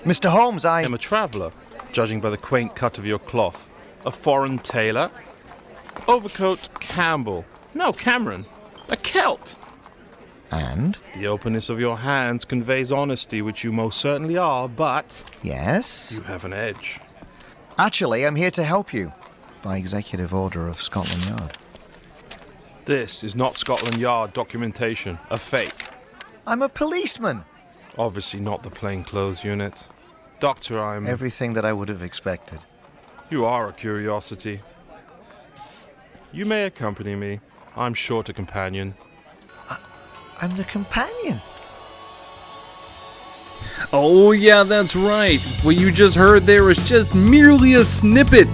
Mr. Holmes, I am a traveller, judging by the quaint cut of your cloth. A foreign tailor? Overcoat Campbell. No, Cameron. A Celt. And? The openness of your hands conveys honesty, which you most certainly are, but... Yes? You have an edge. Actually, I'm here to help you. By executive order of Scotland Yard. This is not Scotland Yard documentation. A fake. I'm a policeman. Obviously not the plainclothes unit. Doctor, I'm... Everything that I would have expected. You are a curiosity. You may accompany me. I'm short a companion. I'm the companion. Oh yeah, that's right. What you just heard there was just merely a snippet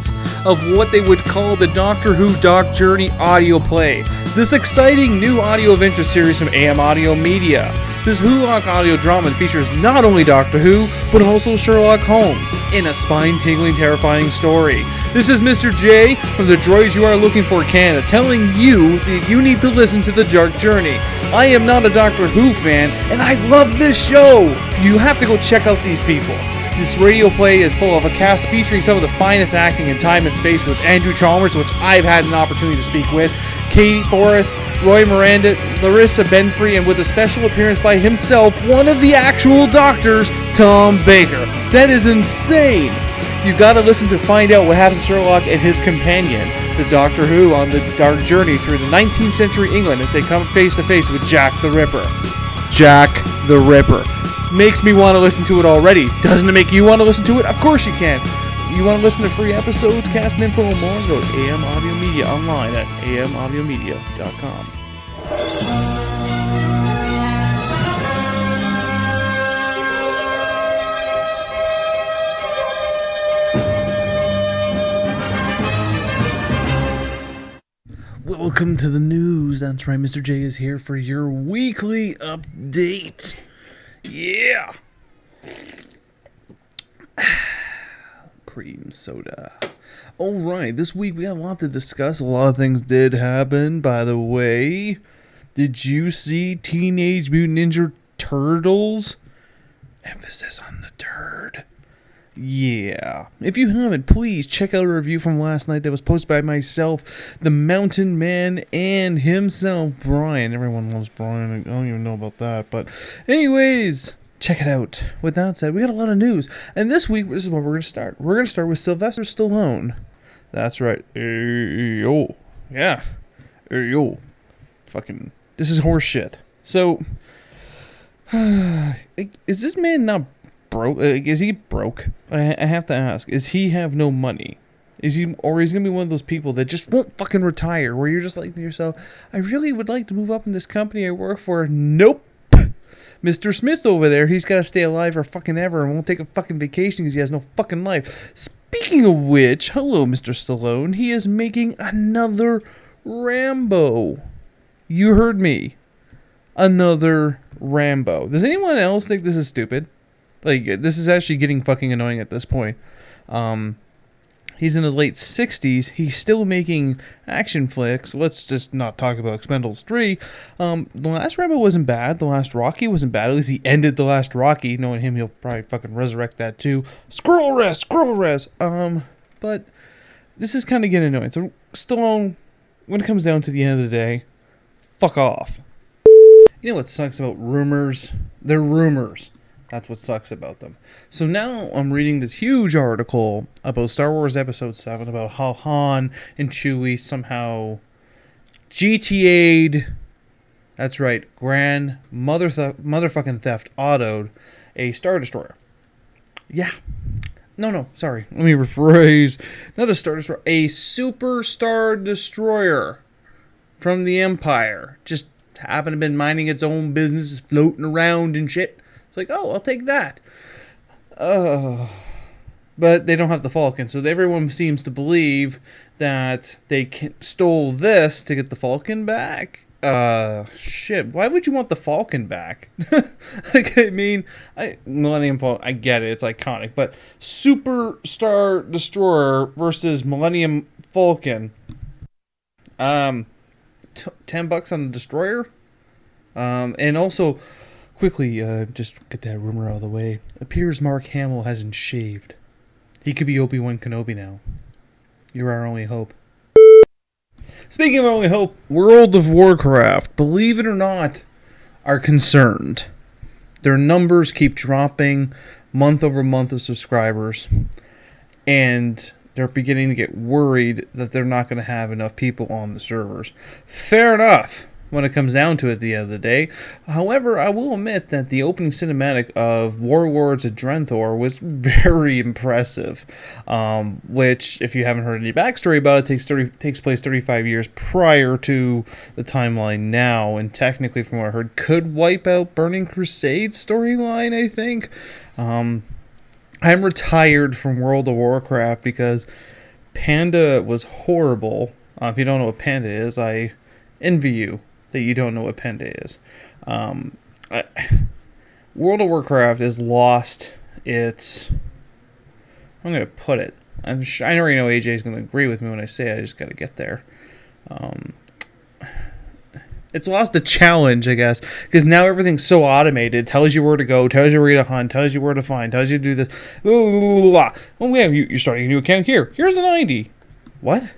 of what they would call the Doctor Who Doc Journey audio play. This exciting new audio adventure series from AM Audio Media. This Wholock audio drama features not only Doctor Who, but also Sherlock Holmes in a spine-tingling, terrifying story. This is Mr. J from the Droids You Are Looking For Canada telling you that you need to listen to the Dark Journey. I am not a Doctor Who fan, and I love this show! You have to go check out these people. This radio play is full of a cast featuring some of the finest acting in time and space with Andrew Chalmers, which I've had an opportunity to speak with, Katie Forrest, Roy Miranda, Larissa Benfrey, and with a special appearance by himself, one of the actual doctors, Tom Baker. That is insane! You gotta listen to find out what happens to Sherlock and his companion, the Doctor Who, on the dark journey through the 19th century England as they come face to face with Jack the Ripper. Jack the Ripper. Makes me want to listen to it already. Doesn't it make you want to listen to it? Of course you can. You want to listen to free episodes, cast and info, and more? Go to AM Audio Media online at amaudiomedia.com. Welcome to the news. That's right, Mr. J is here for your weekly update. Yeah. Cream soda. Alright, this week we got a lot to discuss. A lot of things did happen, by the way. Did you see Teenage Mutant Ninja Turtles? Emphasis on the turd. Yeah. If you haven't, please check out a review from last night that was posted by myself, the Mountain Man, and himself, Brian. Everyone loves Brian. I don't even know about that. But anyways, check it out. With that said, we got a lot of news. And this week, this is where we're going to start. We're going to start with Sylvester Stallone. That's right. Yo. Yeah. Yo. Fucking, this is horse shit. So, is this man not broke? Is he broke? I have to ask. Is he have no money? Is he, or is he gonna be one of those people that just won't fucking retire? Where you're just like to yourself, I really would like to move up in this company I work for. Nope. Mr. Smith over there, he's got to stay alive for fucking ever and won't take a fucking vacation because he has no fucking life. Speaking of which, hello, Mr. Stallone. He is making another Rambo. You heard me. Another Rambo. Does anyone else think this is stupid? Like, this is actually getting fucking annoying at this point. He's in his late 60s. He's still making action flicks. Let's just not talk about Expendables 3. The last Rambo wasn't bad. The last Rocky wasn't bad. At least he ended the last Rocky. Knowing him, he'll probably fucking resurrect that too. Squirrel rest. But this is kind of getting annoying. So, Stallone, when it comes down to the end of the day, fuck off. You know what sucks about rumors? They're rumors. That's what sucks about them. So now I'm reading this huge article about Star Wars Episode 7, about how Han and Chewie somehow GTA'd, that's right, grand motherfucking theft autoed a Star Destroyer. Yeah. No, sorry. Let me rephrase. Not a Star Destroyer, a Super Star Destroyer from the Empire. Just happened to have been minding its own business, floating around and shit. It's like, oh, I'll take that. But they don't have the Falcon, so everyone seems to believe that they stole this to get the Falcon back. Shit, why would you want the Falcon back? Like, I mean, Millennium Falcon, I get it, it's iconic, but Super Star Destroyer versus Millennium Falcon. $10 on the Destroyer? And also, Quickly, just get that rumor out of the way. Appears Mark Hamill hasn't shaved. He could be Obi-Wan Kenobi now. You're our only hope. Speaking of our only hope, World of Warcraft, believe it or not, are concerned. Their numbers keep dropping month over month of subscribers, and they're beginning to get worried that they're not going to have enough people on the servers. Fair enough when it comes down to it at the end of the day. However, I will admit that the opening cinematic of Warlords of Drenthor was very impressive, which, if you haven't heard any backstory about it, takes place 35 years prior to the timeline now, and technically, from what I heard, could wipe out Burning Crusade storyline, I think. I'm retired from World of Warcraft because Panda was horrible. If you don't know what Panda is, I envy you that you don't know what Panda is. World of Warcraft has lost its... I'm going to put it. I already know AJ is going to agree with me when I say it. I just got to get there. It's lost the challenge, I guess, because now everything's so automated. Tells you where to go, tells you where to hunt, tells you where to find, tells you to do this. Oh, yeah, you're starting a new account here. Here's a 90. What?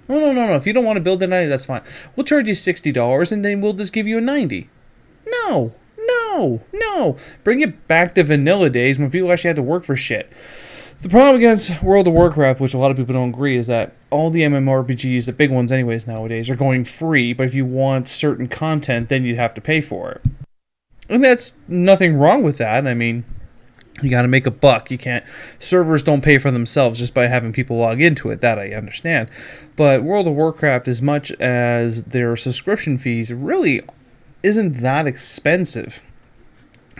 No. If you don't want to build a 90, that's fine. We'll charge you $60, and then we'll just give you a 90. No. Bring it back to vanilla days when people actually had to work for shit. The problem against World of Warcraft, which a lot of people don't agree, is that all the MMORPGs, the big ones anyways nowadays, are going free, but if you want certain content, then you'd have to pay for it. And that's nothing wrong with that. I mean, you gotta make a buck. You can't... Servers don't pay for themselves just by having people log into it. That I understand. But World of Warcraft, as much as their subscription fees, really isn't that expensive.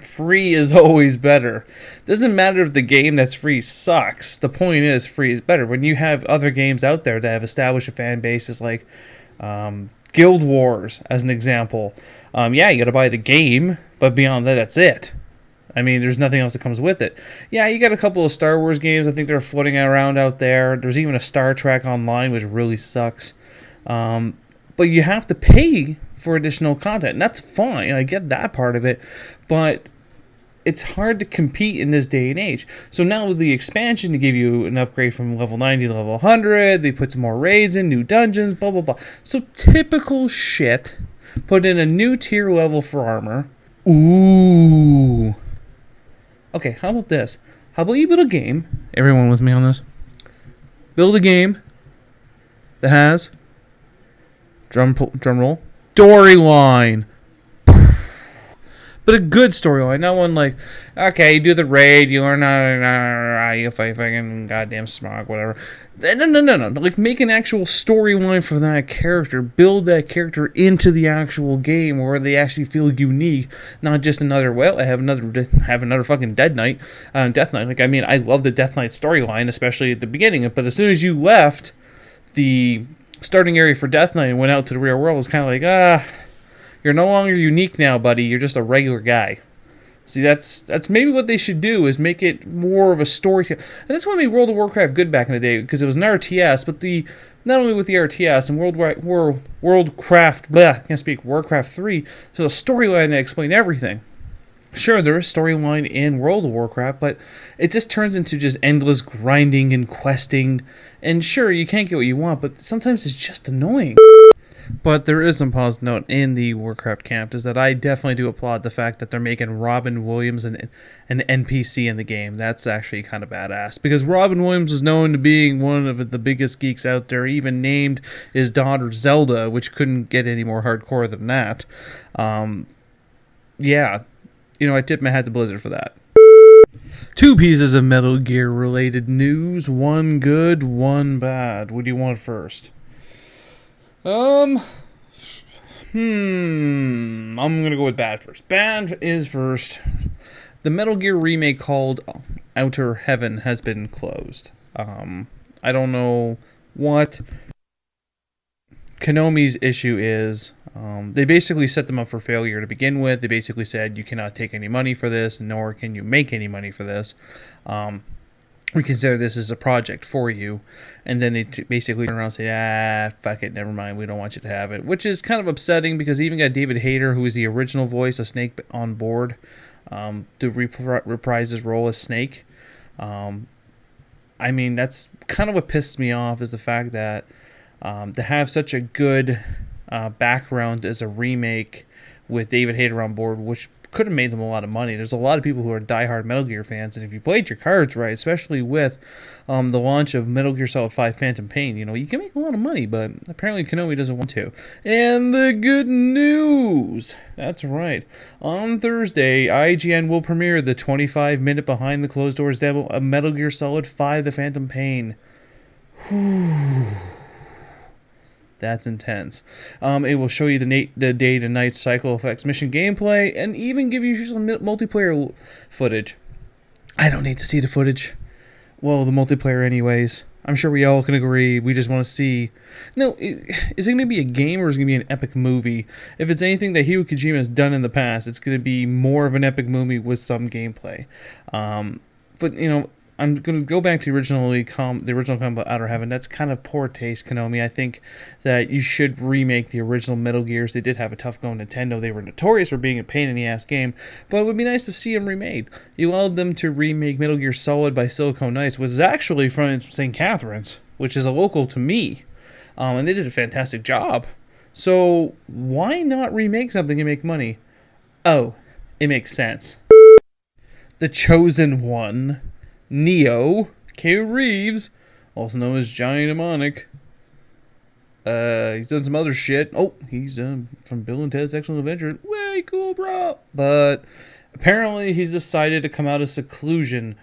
Free is always better. Doesn't matter if the game that's free sucks. The point is, free is better. When you have other games out there that have established a fan bases like Guild Wars, as an example, yeah, you gotta buy the game, but beyond that, that's it. I mean, there's nothing else that comes with it. Yeah, you got a couple of Star Wars games. I think they're floating around out there. There's even a Star Trek Online, which really sucks. But you have to pay for additional content, and that's fine. I get that part of it, but it's hard to compete in this day and age. So now with the expansion to give you an upgrade from level 90 to level 100, they put some more raids in, new dungeons, blah, blah, blah. So typical shit. Put in a new tier level for armor. Ooh. Okay, how about this? How about you build a game? Everyone with me on this? Build a game that has... Drum roll. Storyline. But a good storyline, not one like, okay, you do the raid, you learn how to, you fight fucking goddamn smog, whatever. No. Like, make an actual storyline for that character. Build that character into the actual game where they actually feel unique, not just another, well, I have another fucking Death Knight. Like, I mean, I love the Death Knight storyline, especially at the beginning, but as soon as you left the starting area for Death Knight and went out to the real world, it's kind of like, you're no longer unique now, buddy. You're just a regular guy. See, that's maybe what they should do, is make it more of a story. And that's what made World of Warcraft good back in the day, because it was an RTS, but not only with the RTS and Warcraft 3, so a storyline that explained everything. Sure, there is storyline in World of Warcraft, but it just turns into just endless grinding and questing. And sure, you can't get what you want, but sometimes it's just annoying. But there is some positive note in the Warcraft camp, is that I definitely do applaud the fact that they're making Robin Williams an NPC in the game. That's actually kind of badass, because Robin Williams is known to being one of the biggest geeks out there. He even named his daughter Zelda, which couldn't get any more hardcore than that. Yeah, I tip my hat to Blizzard for that. Two pieces of Metal Gear related news, one good, one bad. What do you want first? I'm gonna go with bad first. Bad is first. The Metal Gear remake called Outer Heaven has been closed. I don't know what Konami's issue is. They basically set them up for failure to begin with. They basically said, you cannot take any money for this, nor can you make any money for this. we consider this as a project for you, and then they basically turn around and say, fuck it, never mind, we don't want you to have it, which is kind of upsetting because they even got David Hayter, who is the original voice of Snake, on board to reprise his role as Snake. I mean, that's kind of what pissed me off, is the fact that to have such a good background as a remake with David Hayter on board, which could have made them a lot of money. There's a lot of people who are diehard Metal Gear fans, and if you played your cards right, especially with the launch of Metal Gear Solid 5 Phantom Pain, you can make a lot of money, but apparently Konami doesn't want to. And the good news! That's right. On Thursday, IGN will premiere the 25-minute behind the closed doors demo of Metal Gear Solid 5 The Phantom Pain. Whew. That's intense. It will show you the day-to-night cycle effects, mission gameplay, and even give you some multiplayer footage. I don't need to see the footage. Well, the multiplayer anyways. I'm sure we all can agree. We just want to see... No, is it going to be a game or is it going to be an epic movie? If it's anything that Hideo Kojima has done in the past, it's going to be more of an epic movie with some gameplay. But, I'm going to go back to the original Combat Outer Heaven. That's kind of poor taste, Konami. I think that you should remake the original Metal Gears. They did have a tough go on Nintendo. They were notorious for being a pain-in-the-ass game, but it would be nice to see them remade. You allowed them to remake Metal Gear Solid by Silicon Knights, which is actually from St. Catharines, which is a local to me, and they did a fantastic job. So why not remake something and make money? Oh, it makes sense. The Chosen One. Neo, Keanu Reeves, also known as Johnny Mnemonic. He's done some other shit. Oh, he's from Bill and Ted's Excellent Adventure. Way cool, bro. But apparently he's decided to come out of seclusion.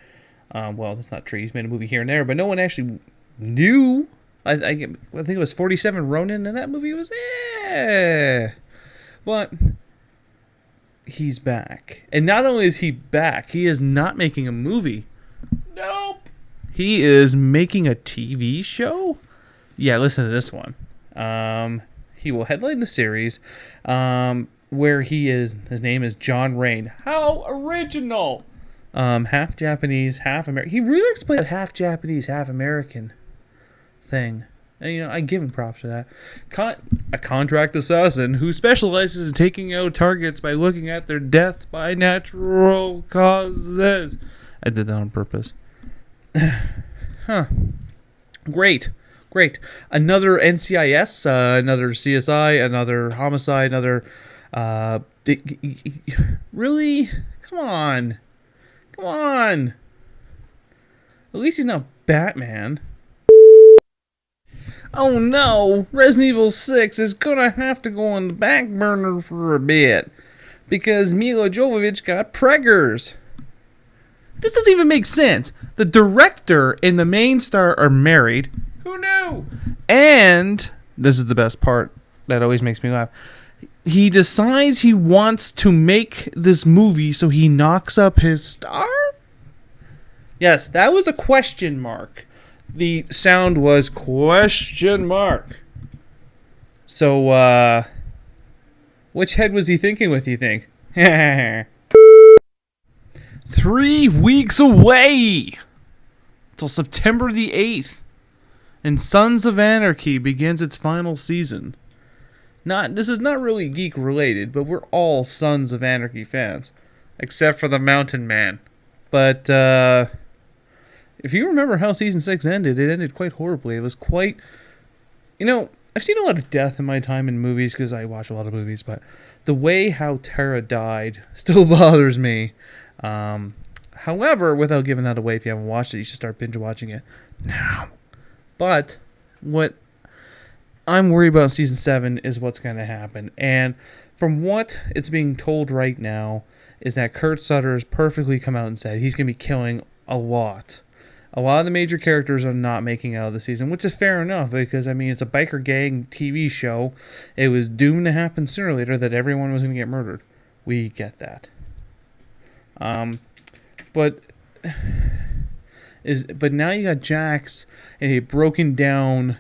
Well, that's not true. He's made a movie here and there, but no one actually knew. I think it was 47 Ronin, and that movie was But he's back. And not only is he back, he is not making a movie. Nope. He is making a TV show? Yeah, listen to this one. He will headline the series where his name is John Rain. How original! Half Japanese, half American. He really explained that half Japanese, half American thing. And, I give him props for that. A contract assassin who specializes in taking out targets by looking at their death by natural causes. I did that on purpose. Huh. Great. Another NCIS, another CSI, another homicide, another... really? Come on. At least he's not Batman. Oh no, Resident Evil 6 is gonna have to go on the back burner for a bit. Because Mila Jovovich got preggers. This doesn't even make sense. The director and the main star are married. Who knew? And, this is the best part that always makes me laugh, he decides he wants to make this movie so he knocks up his star? Yes, that was a question mark. The sound was question mark. So, which head was he thinking with, you think? 3 weeks away till September the 8th, and Sons of Anarchy begins its final season. This is not really geek related, but we're all Sons of Anarchy fans, except for the Mountain Man. But if you remember how season 6 ended, it ended quite horribly. It was quite, I've seen a lot of death in my time in movies because I watch a lot of movies, but the way how Tara died still bothers me. However, without giving that away, if you haven't watched it, you should start binge watching it now. But what I'm worried about in season 7 is what's going to happen. And from what it's being told right now is that Kurt Sutter has perfectly come out and said he's going to be killing a lot. A lot of the major characters are not making out of the season, which is fair enough because, it's a biker gang TV show. It was doomed to happen sooner or later that everyone was going to get murdered. We get that. But now you got Jax in a broken down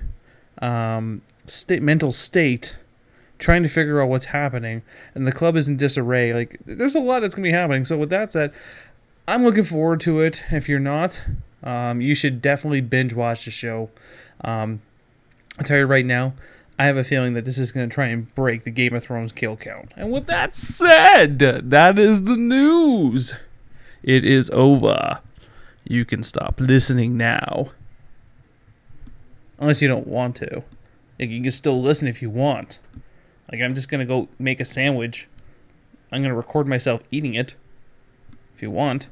mental state, trying to figure out what's happening, and the club is in disarray. Like, there's a lot that's gonna be happening. So with that said, I'm looking forward to it. If you're not, You should definitely binge watch the show. I'll tell you right now, I have a feeling that this is going to try and break the Game of Thrones kill count. And with that said, that is the news. It is over. You can stop listening now. Unless you don't want to. Like, you can still listen if you want. Like, I'm just going to go make a sandwich. I'm going to record myself eating it. If you want.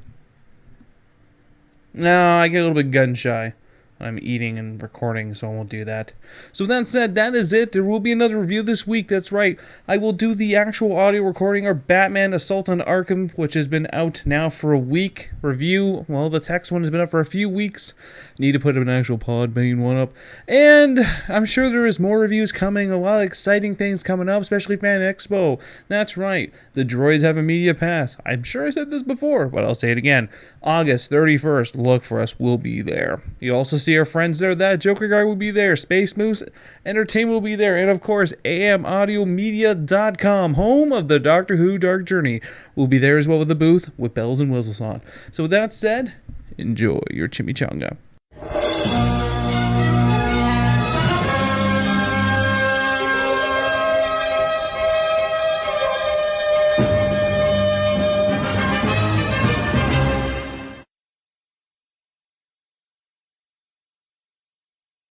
No, I get a little bit gun shy. I'm eating and recording, so I won't do that. So with that said, that is it. There will be another review this week. That's right. I will do the actual audio recording of Batman Assault on Arkham, which has been out now for a week. Review, well, the text one has been up for a few weeks. Need to put an actual Podbean one up. And I'm sure there is more reviews coming. A lot of exciting things coming up, especially Fan Expo. That's right. The Droids have a media pass. I'm sure I said this before, but I'll say it again. August 31st, look for us. We'll be there. You also see our friends there. That Joker guy will be there. Space Moose Entertainment will be there. And of course, amaudiomedia.com, home of the Doctor Who Dark Journey, will be there as well with the booth with bells and whistles on. So with that said, enjoy your chimichanga.